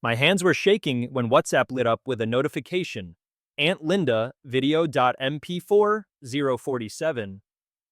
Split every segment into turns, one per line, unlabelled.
My hands were shaking when WhatsApp lit up with a notification. Aunt Linda, video.mp4, 047.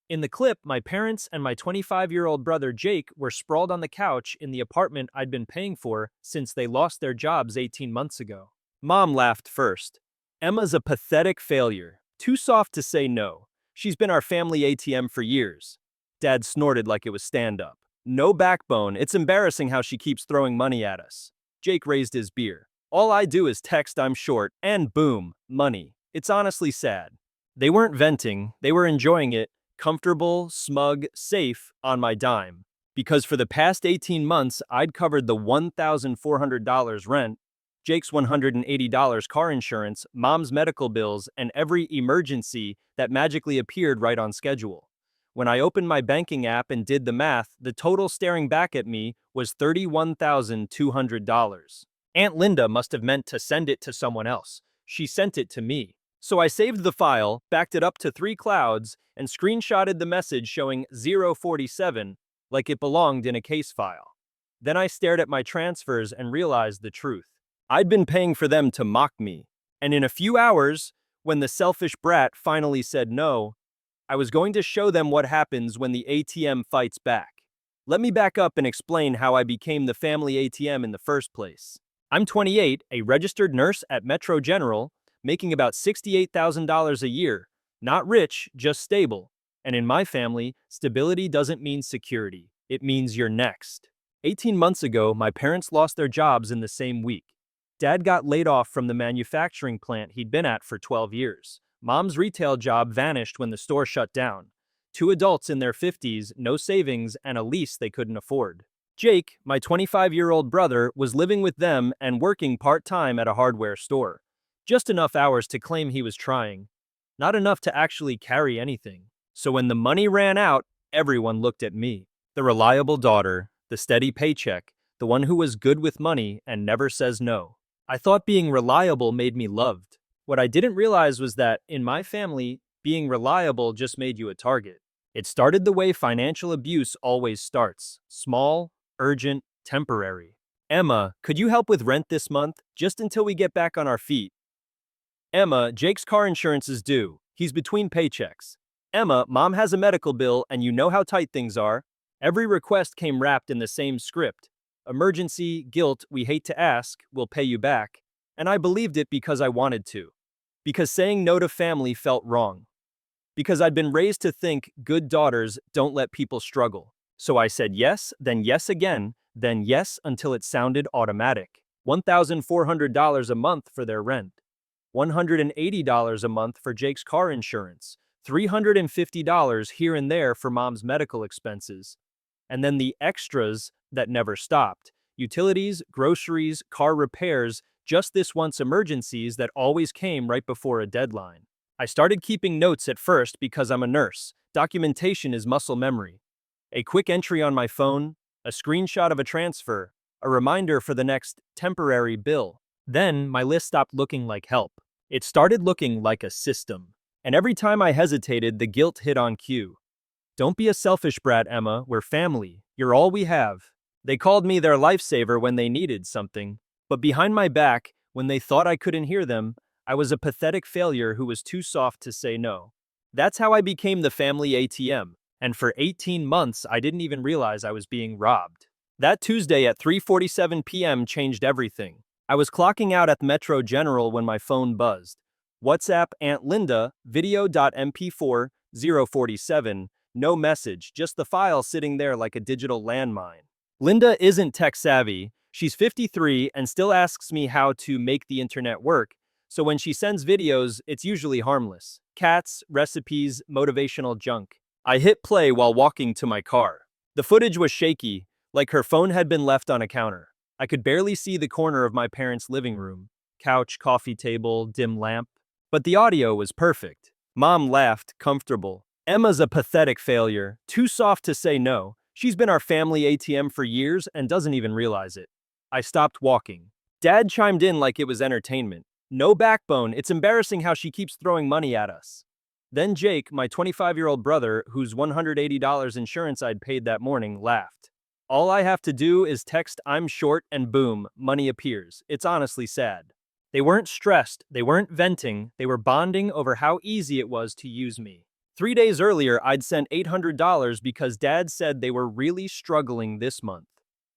In the clip, my parents and my 25-year-old brother Jake were sprawled on the couch in the apartment I'd been paying for since they lost their jobs 18 months ago. Mom laughed first. Emma's a pathetic failure. Too soft to say no. She's been our family ATM for years. Dad snorted like it was stand-up. No backbone. It's embarrassing how she keeps throwing money at us. Jake raised his beer. All I do is text I'm short, and boom, money. It's honestly sad. They weren't venting, they were enjoying it, comfortable, smug, safe, on my dime. Because for the past 18 months, I'd covered the $1,400 rent, Jake's $180 car insurance, Mom's medical bills, and every emergency that magically appeared right on schedule. When I opened my banking app and did the math, the total staring back at me was $31,200. Aunt Linda must have meant to send it to someone else. She sent it to me. So I saved the file, backed it up to 3 clouds, and screenshotted the message showing 047 like it belonged in a case file. Then I stared at my transfers and realized the truth. I'd been paying for them to mock me. And in a few hours, when the selfish brat finally said no, I was going to show them what happens when the ATM fights back. Let me back up and explain how I became the family ATM in the first place. I'm 28, a registered nurse at Metro General, making about $68,000 a year. Not rich, just stable. And in my family, stability doesn't mean security. It means you're next. 18 months ago, my parents lost their jobs in the same week. Dad got laid off from the manufacturing plant he'd been at for 12 years. Mom's retail job vanished when the store shut down. 2 adults in their 50s, no savings, and a lease they couldn't afford. Jake, my 25-year-old brother, was living with them and working part-time at a hardware store. Just enough hours to claim he was trying. Not enough to actually carry anything. So when the money ran out, everyone looked at me. The reliable daughter, the steady paycheck, the one who was good with money and never says no. I thought being reliable made me loved. What I didn't realize was that, in my family, being reliable just made you a target. It started the way financial abuse always starts. Small, urgent, temporary. Emma, could you help with rent this month, just until we get back on our feet? Emma, Jake's car insurance is due. He's between paychecks. Emma, Mom has a medical bill and you know how tight things are. Every request came wrapped in the same script. Emergency, guilt, we hate to ask, we'll pay you back. And I believed it because I wanted to. Because saying no to family felt wrong. Because I'd been raised to think good daughters don't let people struggle. So I said yes, then yes again, then yes until it sounded automatic. $1,400 a month for their rent. $180 a month for Jake's car insurance. $350 here and there for Mom's medical expenses. And then the extras that never stopped. Utilities, groceries, car repairs, just this once emergencies that always came right before a deadline. I started keeping notes at first because I'm a nurse. Documentation is muscle memory. A quick entry on my phone, a screenshot of a transfer, a reminder for the next temporary bill. Then my list stopped looking like help. It started looking like a system. And every time I hesitated, the guilt hit on cue. Don't be a selfish brat, Emma. We're family. You're all we have. They called me their lifesaver when they needed something. But behind my back, when they thought I couldn't hear them, I was a pathetic failure who was too soft to say no. That's how I became the family ATM. And for 18 months, I didn't even realize I was being robbed. That Tuesday at 3:47 p.m. changed everything. I was clocking out at Metro General when my phone buzzed. WhatsApp Aunt Linda, video.mp4, 047, no message, just the file sitting there like a digital landmine. Linda isn't tech-savvy. She's 53 and still asks me how to make the internet work, so when she sends videos, it's usually harmless. Cats, recipes, motivational junk. I hit play while walking to my car. The footage was shaky, like her phone had been left on a counter. I could barely see the corner of my parents' living room. Couch, coffee table, dim lamp. But the audio was perfect. Mom laughed, comfortable. Emma's a pathetic failure, too soft to say no. She's been our family ATM for years and doesn't even realize it. I stopped walking. Dad chimed in like it was entertainment. No backbone, it's embarrassing how she keeps throwing money at us. Then Jake, my 25-year-old brother, whose $180 insurance I'd paid that morning, laughed. All I have to do is text I'm short and boom, money appears. It's honestly sad. They weren't stressed, they weren't venting, they were bonding over how easy it was to use me. 3 days earlier, I'd sent $800 because Dad said they were really struggling this month.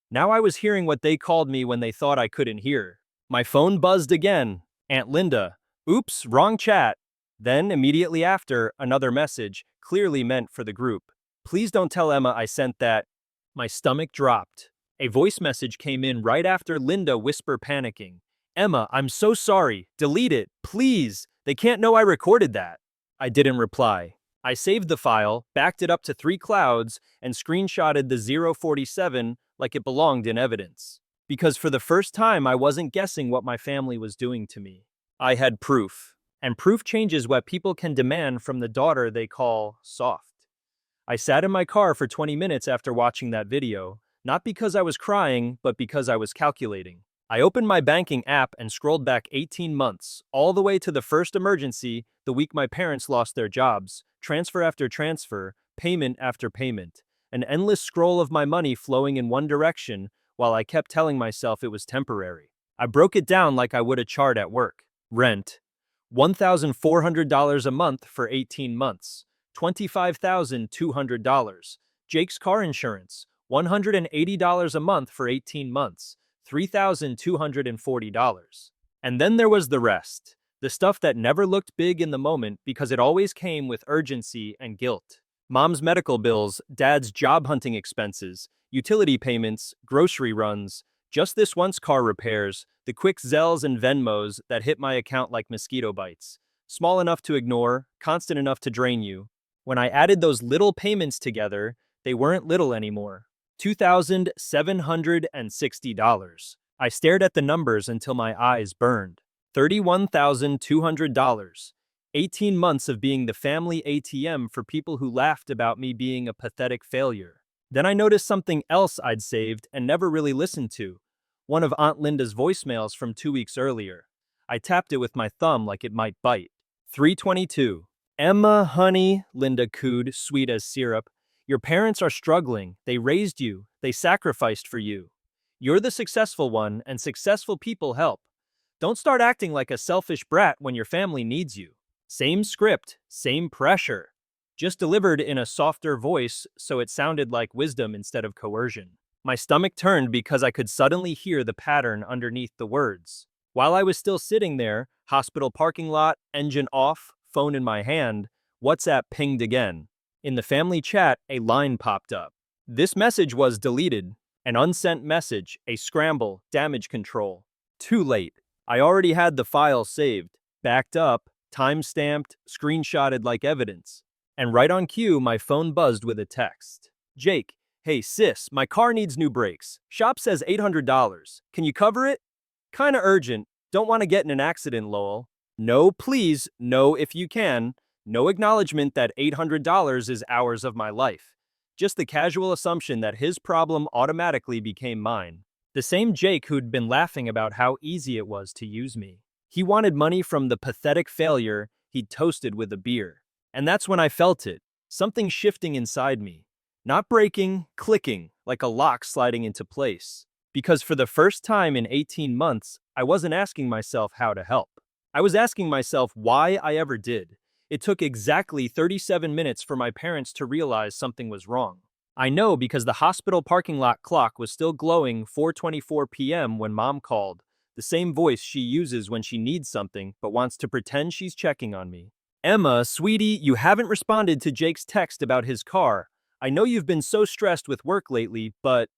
Now I was hearing what they called me when they thought I couldn't hear. My phone buzzed again. Aunt Linda. Oops, wrong chat. Then, immediately after, another message, clearly meant for the group. Please don't tell Emma I sent that. My stomach dropped. A voice message came in right after Linda whisper panicking. Emma, I'm so sorry. Delete it, please. They can't know I recorded that. I didn't reply. I saved the file, backed it up to 3 clouds, and screenshotted the 047 like it belonged in evidence. Because for the first time, I wasn't guessing what my family was doing to me. I had proof. And proof changes what people can demand from the daughter they call soft. I sat in my car for 20 minutes after watching that video, not because I was crying, but because I was calculating. I opened my banking app and scrolled back 18 months, all the way to the first emergency, the week my parents lost their jobs, transfer after transfer, payment after payment, an endless scroll of my money flowing in one direction while I kept telling myself it was temporary. I broke it down like I would a chart at work. Rent, $1,400 a month for 18 months, $25,200. Jake's car insurance, $180 a month for 18 months, $3,240. And then there was the rest, the stuff that never looked big in the moment because it always came with urgency and guilt. Mom's medical bills, Dad's job hunting expenses, utility payments, grocery runs, just this once car repairs, the quick Zells and Venmos that hit my account like mosquito bites. Small enough to ignore, constant enough to drain you. When I added those little payments together, they weren't little anymore. $2,760. I stared at the numbers until my eyes burned. $31,200. 18 months of being the family ATM for people who laughed about me being a pathetic failure. Then I noticed something else I'd saved and never really listened to. One of Aunt Linda's voicemails from 2 weeks earlier. I tapped it with my thumb like it might bite. 3:22. Emma, honey, Linda cooed, sweet as syrup. Your parents are struggling. They raised you. They sacrificed for you. You're the successful one, and successful people help. Don't start acting like a selfish brat when your family needs you. Same script, same pressure. Just delivered in a softer voice so it sounded like wisdom instead of coercion. My stomach turned because I could suddenly hear the pattern underneath the words. While I was still sitting there, hospital parking lot, engine off, phone in my hand, WhatsApp pinged again. In the family chat, a line popped up. This message was deleted. An unsent message, a scramble, damage control. Too late. I already had the file saved, backed up, time-stamped, screenshotted like evidence. And right on cue, my phone buzzed with a text. Jake, hey sis, my car needs new brakes. Shop says $800. Can you cover it? Kinda urgent. Don't want to get in an accident, lol. No, please. No, if you can. No acknowledgement that $800 is hours of my life. Just the casual assumption that his problem automatically became mine. The same Jake who'd been laughing about how easy it was to use me. He wanted money from the pathetic failure he'd toasted with a beer. And that's when I felt it. Something shifting inside me. Not breaking, clicking, like a lock sliding into place. Because for the first time in 18 months, I wasn't asking myself how to help. I was asking myself why I ever did. It took exactly 37 minutes for my parents to realize something was wrong. I know because the hospital parking lot clock was still glowing 4:24 p.m. when Mom called, the same voice she uses when she needs something but wants to pretend she's checking on me. Emma, sweetie, you haven't responded to Jake's text about his car. I know you've been so stressed with work lately, but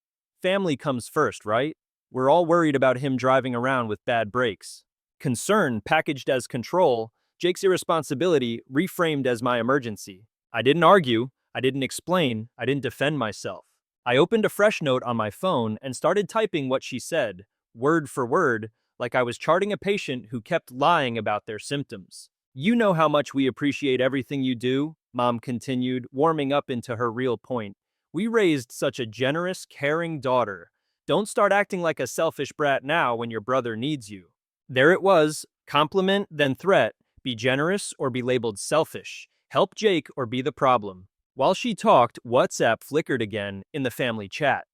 family comes first, right? We're all worried about him driving around with bad brakes. Concern packaged as control, Jake's irresponsibility reframed as my emergency. I didn't argue, I didn't explain, I didn't defend myself. I opened a fresh note on my phone and started typing what she said, word for word, like I was charting a patient who kept lying about their symptoms. You know how much we appreciate everything you do, Mom continued, warming up into her real point. We raised such a generous, caring daughter. Don't start acting like a selfish brat now when your brother needs you. There it was, compliment, then threat. Be generous or be labeled selfish. Help Jake or be the problem. While she talked, WhatsApp flickered again in the family chat.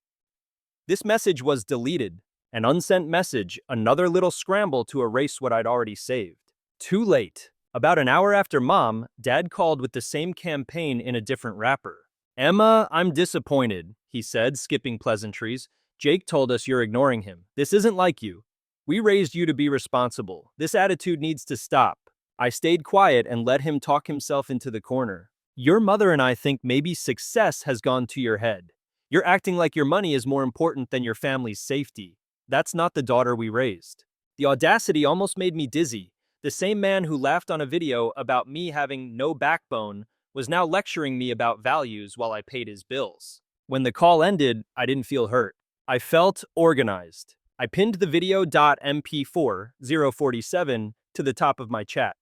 This message was deleted. An unsent message, another little scramble to erase what I'd already saved. Too late. About an hour after Mom, Dad called with the same campaign in a different wrapper. "Emma, I'm disappointed," he said, skipping pleasantries. "Jake told us you're ignoring him. This isn't like you. We raised you to be responsible. This attitude needs to stop." I stayed quiet and let him talk himself into the corner. "Your mother and I think maybe success has gone to your head. You're acting like your money is more important than your family's safety. That's not the daughter we raised." The audacity almost made me dizzy. The same man who laughed on a video about me having no backbone was now lecturing me about values while I paid his bills. When the call ended, I didn't feel hurt. I felt organized. I pinned the video.mp4 047 to the top of my chat.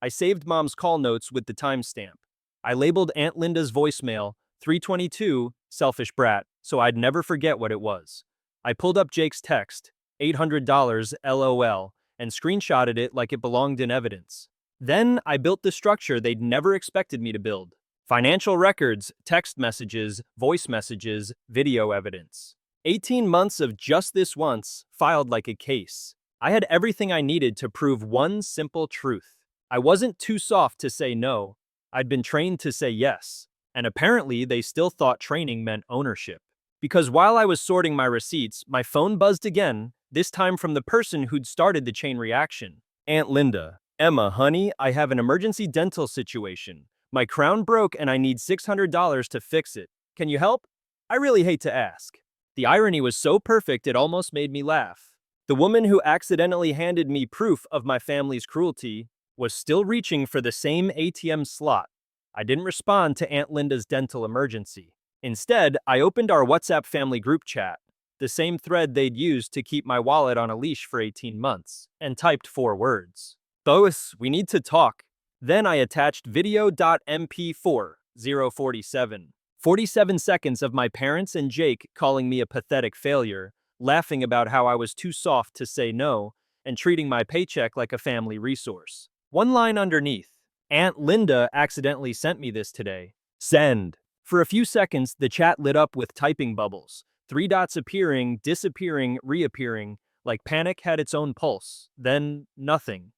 I saved Mom's call notes with the timestamp. I labeled Aunt Linda's voicemail 322 selfish brat, so I'd never forget what it was. I pulled up Jake's text, $800 LOL, and screenshotted it like it belonged in evidence. Then I built the structure they'd never expected me to build. Financial records, text messages, voice messages, video evidence. 18 months of just this once, filed like a case. I had everything I needed to prove one simple truth. I wasn't too soft to say no. I'd been trained to say yes. And apparently they still thought training meant ownership. Because while I was sorting my receipts, my phone buzzed again, this time from the person who'd started the chain reaction. "Aunt Linda. Emma, honey, I have an emergency dental situation. My crown broke and I need $600 to fix it. Can you help? I really hate to ask." The irony was so perfect it almost made me laugh. The woman who accidentally handed me proof of my family's cruelty was still reaching for the same ATM slot. I didn't respond to Aunt Linda's dental emergency. Instead, I opened our WhatsApp family group chat, the same thread they'd used to keep my wallet on a leash for 18 months, and typed 4 words. "Boas, we need to talk." Then I attached video.mp4 047. 47 seconds of my parents and Jake calling me a pathetic failure, laughing about how I was too soft to say no, and treating my paycheck like a family resource. One line underneath, "Aunt Linda accidentally sent me this today. Send." For a few seconds, the chat lit up with typing bubbles, 3 dots appearing, disappearing, reappearing, like panic had its own pulse. Then, nothing.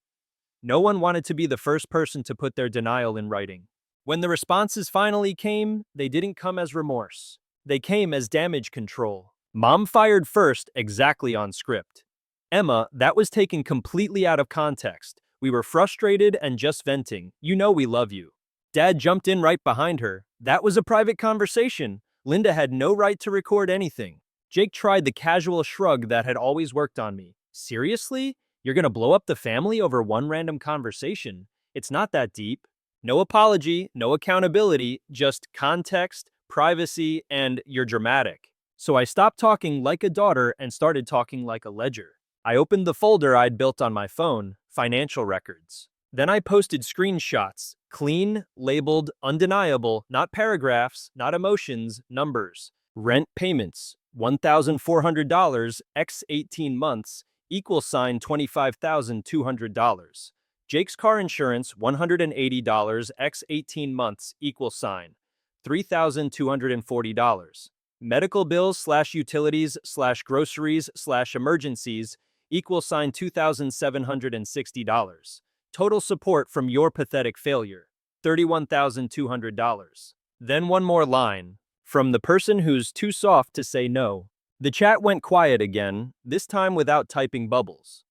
No one wanted to be the first person to put their denial in writing. When the responses finally came, they didn't come as remorse. They came as damage control. Mom fired first, exactly on script. "Emma, that was taken completely out of context. We were frustrated and just venting. You know we love you." Dad jumped in right behind her. "That was a private conversation. Linda had no right to record anything." Jake tried the casual shrug that had always worked on me. "Seriously? You're gonna blow up the family over one random conversation? It's not that deep." No apology, no accountability, just context, privacy, and "you're dramatic." So I stopped talking like a daughter and started talking like a ledger. I opened the folder I'd built on my phone, financial records. Then I posted screenshots, clean, labeled, undeniable, not paragraphs, not emotions, numbers. Rent payments, $1,400, x 18 months, $25,200. Jake's car insurance, $180, x 18 months, $3,240. Medical bills / utilities / groceries / emergencies, $2,760. Total support from your pathetic failure, $31,200. Then one more line, from the person who's too soft to say no. The chat went quiet again, this time without typing bubbles.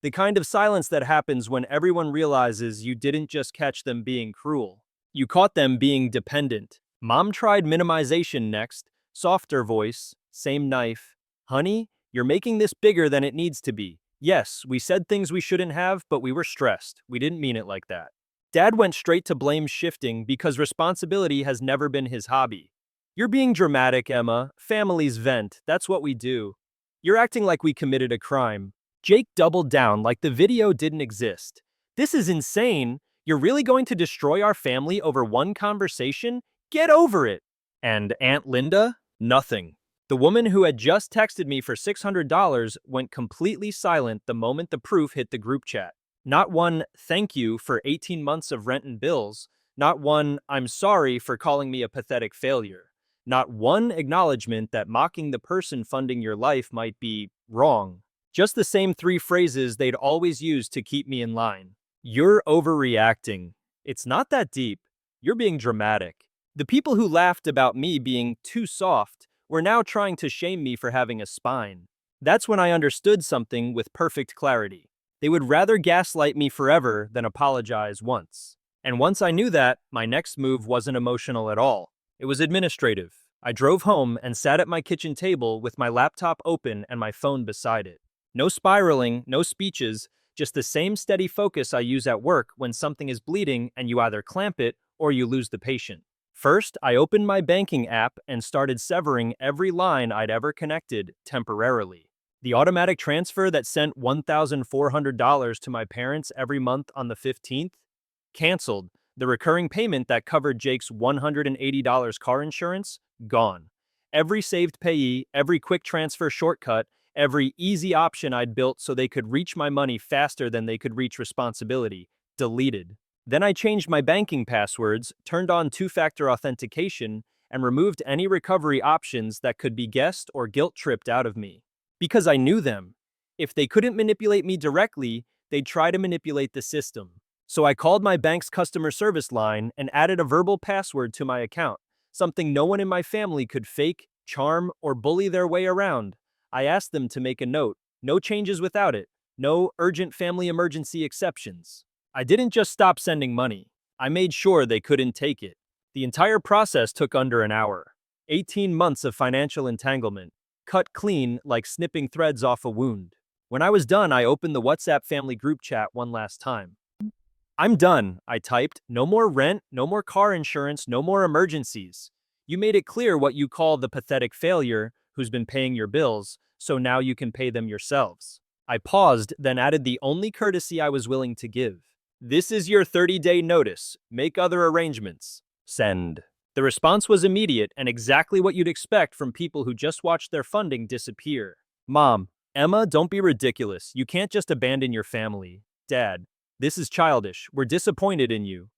The kind of silence that happens when everyone realizes you didn't just catch them being cruel. You caught them being dependent. Mom tried minimization next, softer voice, same knife. "Honey, you're making this bigger than it needs to be. Yes, we said things we shouldn't have, but we were stressed. We didn't mean it like that." Dad went straight to blame shifting because responsibility has never been his hobby. "You're being dramatic, Emma. Families vent. That's what we do. You're acting like we committed a crime." Jake doubled down like the video didn't exist. "This is insane. You're really going to destroy our family over one conversation? Get over it." And Aunt Linda? Nothing. The woman who had just texted me for $600 went completely silent the moment the proof hit the group chat. Not one "thank you for 18 months of rent and bills," not one "I'm sorry for calling me a pathetic failure." Not one acknowledgement that mocking the person funding your life might be wrong. Just the same three phrases they'd always use to keep me in line. You're overreacting. It's not that deep. You're being dramatic. The people who laughed about me being too soft were now trying to shame me for having a spine. That's when I understood something with perfect clarity. They would rather gaslight me forever than apologize once. And once I knew that, my next move wasn't emotional at all. It was administrative. I drove home and sat at my kitchen table with my laptop open and my phone beside it. No spiraling, no speeches, just the same steady focus I use at work when something is bleeding and you either clamp it or you lose the patient. First, I opened my banking app and started severing every line I'd ever connected temporarily. The automatic transfer that sent $1,400 to my parents every month on the 15th? Canceled. The recurring payment that covered Jake's $180 car insurance? Gone. Every saved payee, every quick transfer shortcut, every easy option I'd built so they could reach my money faster than they could reach responsibility? Deleted. Then I changed my banking passwords, turned on two-factor authentication, and removed any recovery options that could be guessed or guilt-tripped out of me. Because I knew them. If they couldn't manipulate me directly, they'd try to manipulate the system. So I called my bank's customer service line and added a verbal password to my account, something no one in my family could fake, charm, or bully their way around. I asked them to make a note, no changes without it, no urgent family emergency exceptions. I didn't just stop sending money. I made sure they couldn't take it. The entire process took under an hour. 18 months of financial entanglement, cut clean like snipping threads off a wound. When I was done, I opened the WhatsApp family group chat one last time. I'm done, I typed. No more rent, no more car insurance, no more emergencies. You made it clear what you call the pathetic failure who's been paying your bills, so now you can pay them yourselves. I paused, then added the only courtesy I was willing to give. This is your 30-day notice. Make other arrangements. Send. The response was immediate and exactly what you'd expect from people who just watched their funding disappear. Mom, Emma, don't be ridiculous. You can't just abandon your family. Dad, this is childish. We're disappointed in you.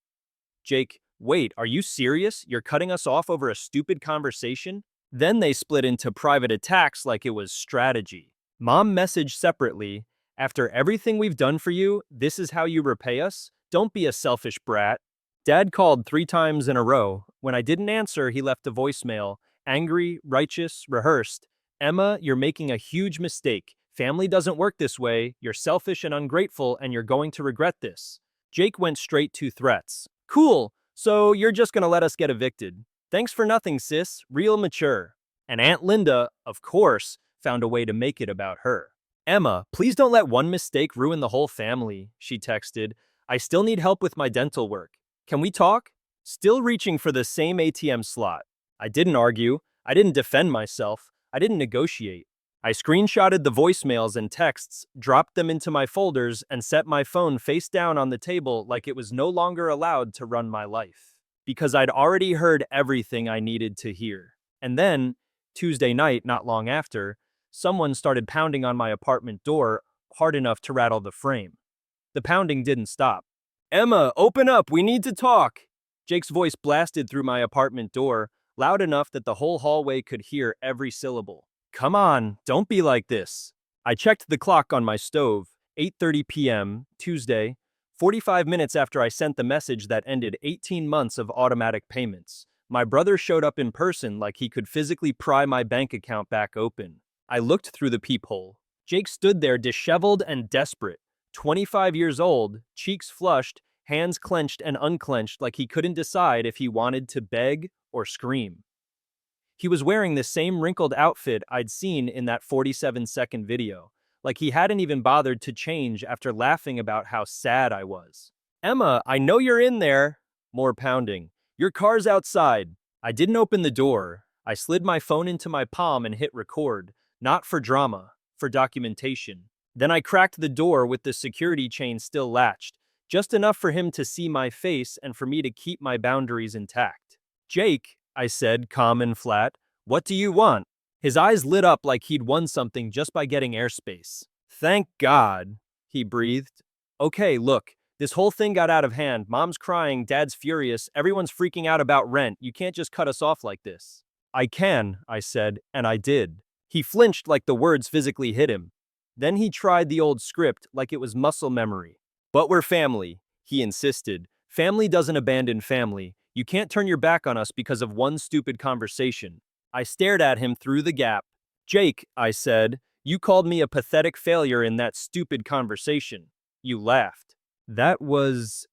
Jake, wait, are you serious? You're cutting us off over a stupid conversation? Then they split into private attacks like it was strategy. Mom messaged separately, after everything we've done for you, this is how you repay us? Don't be a selfish brat. Dad called 3 times in a row. When I didn't answer, he left a voicemail. Angry, righteous, rehearsed. Emma, you're making a huge mistake. Family doesn't work this way. You're selfish and ungrateful, and you're going to regret this. Jake went straight to threats. Cool, so you're just gonna let us get evicted. Thanks for nothing, sis. Real mature. And Aunt Linda, of course, found a way to make it about her. Emma, please don't let one mistake ruin the whole family, she texted. I still need help with my dental work. Can we talk? Still reaching for the same ATM slot. I didn't argue. I didn't defend myself. I didn't negotiate. I screenshotted the voicemails and texts, dropped them into my folders, and set my phone face down on the table like it was no longer allowed to run my life. Because I'd already heard everything I needed to hear. And then, Tuesday night, not long after, someone started pounding on my apartment door hard enough to rattle the frame. The pounding didn't stop. Emma, open up, we need to talk. Jake's voice blasted through my apartment door, loud enough that the whole hallway could hear every syllable. Come on, don't be like this. I checked the clock on my stove, 8:30 p.m., Tuesday, 45 minutes after I sent the message that ended 18 months of automatic payments. My brother showed up in person like he could physically pry my bank account back open. I looked through the peephole. Jake stood there disheveled and desperate. 25 years old, cheeks flushed, hands clenched and unclenched like he couldn't decide if he wanted to beg or scream. He was wearing the same wrinkled outfit I'd seen in that 47-second video, like he hadn't even bothered to change after laughing about how sad I was. Emma, I know you're in there. More pounding. Your car's outside. I didn't open the door. I slid my phone into my palm and hit record, not for drama, for documentation. Then I cracked the door with the security chain still latched, just enough for him to see my face and for me to keep my boundaries intact. Jake, I said, calm and flat, what do you want? His eyes lit up like he'd won something just by getting airspace. Thank God, he breathed. Okay, look, this whole thing got out of hand. Mom's crying, Dad's furious, everyone's freaking out about rent. You can't just cut us off like this. I can, I said, and I did. He flinched like the words physically hit him. Then he tried the old script like it was muscle memory. But we're family, he insisted. Family doesn't abandon family. You can't turn your back on us because of one stupid conversation. I stared at him through the gap. Jake, I said, you called me a pathetic failure in that stupid conversation. You laughed. That was...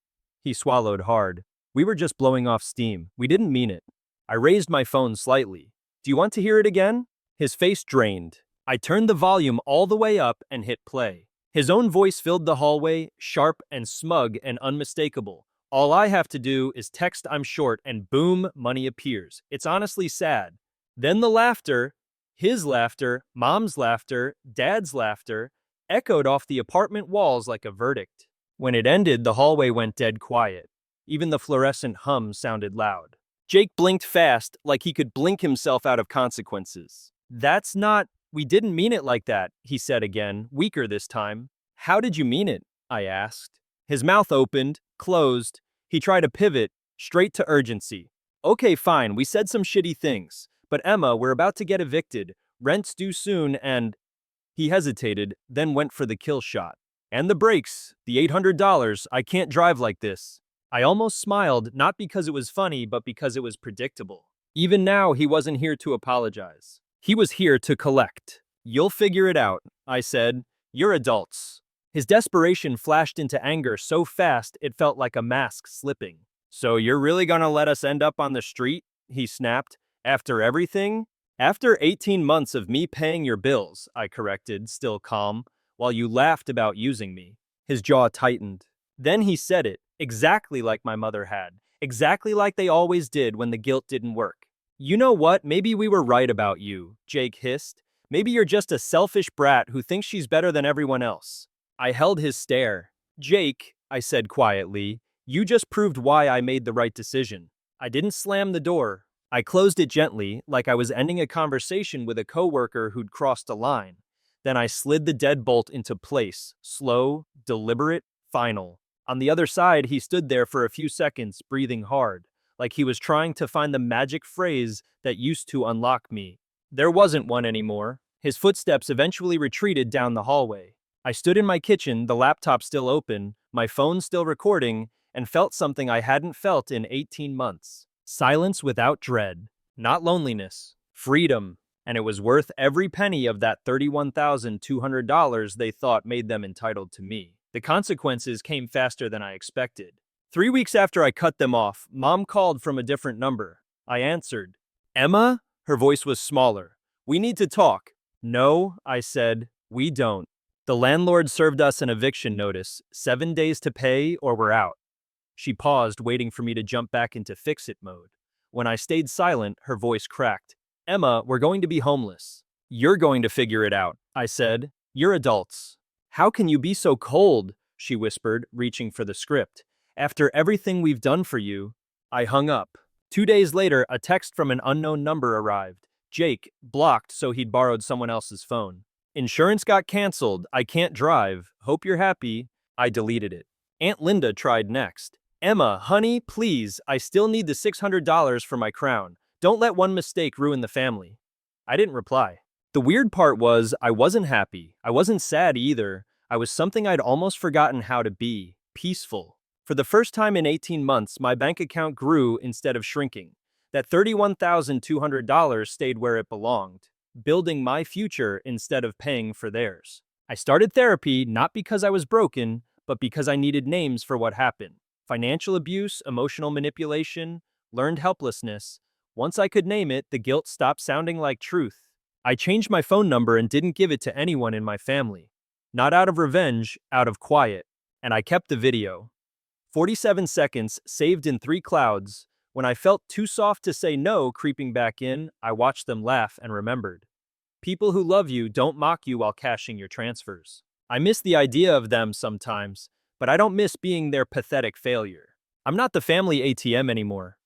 He swallowed hard. We were just blowing off steam. We didn't mean it. I raised my phone slightly. Do you want to hear it again? His face drained. I turned the volume all the way up and hit play. His own voice filled the hallway, sharp and smug and unmistakable. All I have to do is text I'm short and boom, money appears. It's honestly sad. Then the laughter, his laughter, mom's laughter, dad's laughter, echoed off the apartment walls like a verdict. When it ended, the hallway went dead quiet. Even the fluorescent hum sounded loud. Jake blinked fast, like he could blink himself out of consequences. That's not... We didn't mean it like that, he said again, weaker this time. How did you mean it? I asked. His mouth opened, closed. He tried to pivot, straight to urgency. Okay, fine, we said some shitty things. But Emma, we're about to get evicted. Rent's due soon and... He hesitated, then went for the kill shot. And the brakes, the $800, I can't drive like this. I almost smiled, not because it was funny, but because it was predictable. Even now, he wasn't here to apologize. He was here to collect. You'll figure it out, I said. You're adults. His desperation flashed into anger so fast it felt like a mask slipping. So you're really gonna let us end up on the street? He snapped. After everything? After 18 months of me paying your bills, I corrected, still calm, while you laughed about using me. His jaw tightened. Then he said it, exactly like my mother had, exactly like they always did when the guilt didn't work. You know what? Maybe we were right about you, Jake hissed. Maybe you're just a selfish brat who thinks she's better than everyone else. I held his stare. Jake, I said quietly, you just proved why I made the right decision. I didn't slam the door. I closed it gently, like I was ending a conversation with a coworker who'd crossed a line. Then I slid the deadbolt into place, slow, deliberate, final. On the other side, he stood there for a few seconds, breathing hard, like he was trying to find the magic phrase that used to unlock me. There wasn't one anymore. His footsteps eventually retreated down the hallway. I stood in my kitchen, the laptop still open, my phone still recording, and felt something I hadn't felt in 18 months. Silence without dread. Not loneliness. Freedom. And it was worth every penny of that $31,200 they thought made them entitled to me. The consequences came faster than I expected. 3 weeks after I cut them off, Mom called from a different number. I answered. Emma? Her voice was smaller. We need to talk. No, I said, we don't. The landlord served us an eviction notice, 7 days to pay or we're out. She paused, waiting for me to jump back into fix-it mode. When I stayed silent, her voice cracked. Emma, we're going to be homeless. You're going to figure it out, I said. You're adults. How can you be so cold? She whispered, reaching for the script. After everything we've done for you. I hung up. 2 days later, a text from an unknown number arrived. Jake, blocked so he'd borrowed someone else's phone. Insurance got canceled. I can't drive. Hope you're happy. I deleted it. Aunt Linda tried next. Emma, honey, please, I still need the $600 for my crown. Don't let one mistake ruin the family. I didn't reply. The weird part was I wasn't happy. I wasn't sad either. I was something I'd almost forgotten how to be. Peaceful. For the first time in 18 months, my bank account grew instead of shrinking. That $31,200 stayed where it belonged, building my future instead of paying for theirs. I started therapy not because I was broken, but because I needed names for what happened. Financial abuse, emotional manipulation, learned helplessness. Once I could name it, the guilt stopped sounding like truth. I changed my phone number and didn't give it to anyone in my family. Not out of revenge, out of quiet. And I kept the video. 47 seconds, saved in 3 clouds. When I felt too soft to say no creeping back in, I watched them laugh and remembered. People who love you don't mock you while cashing your transfers. I miss the idea of them sometimes, but I don't miss being their pathetic failure. I'm not the family ATM anymore.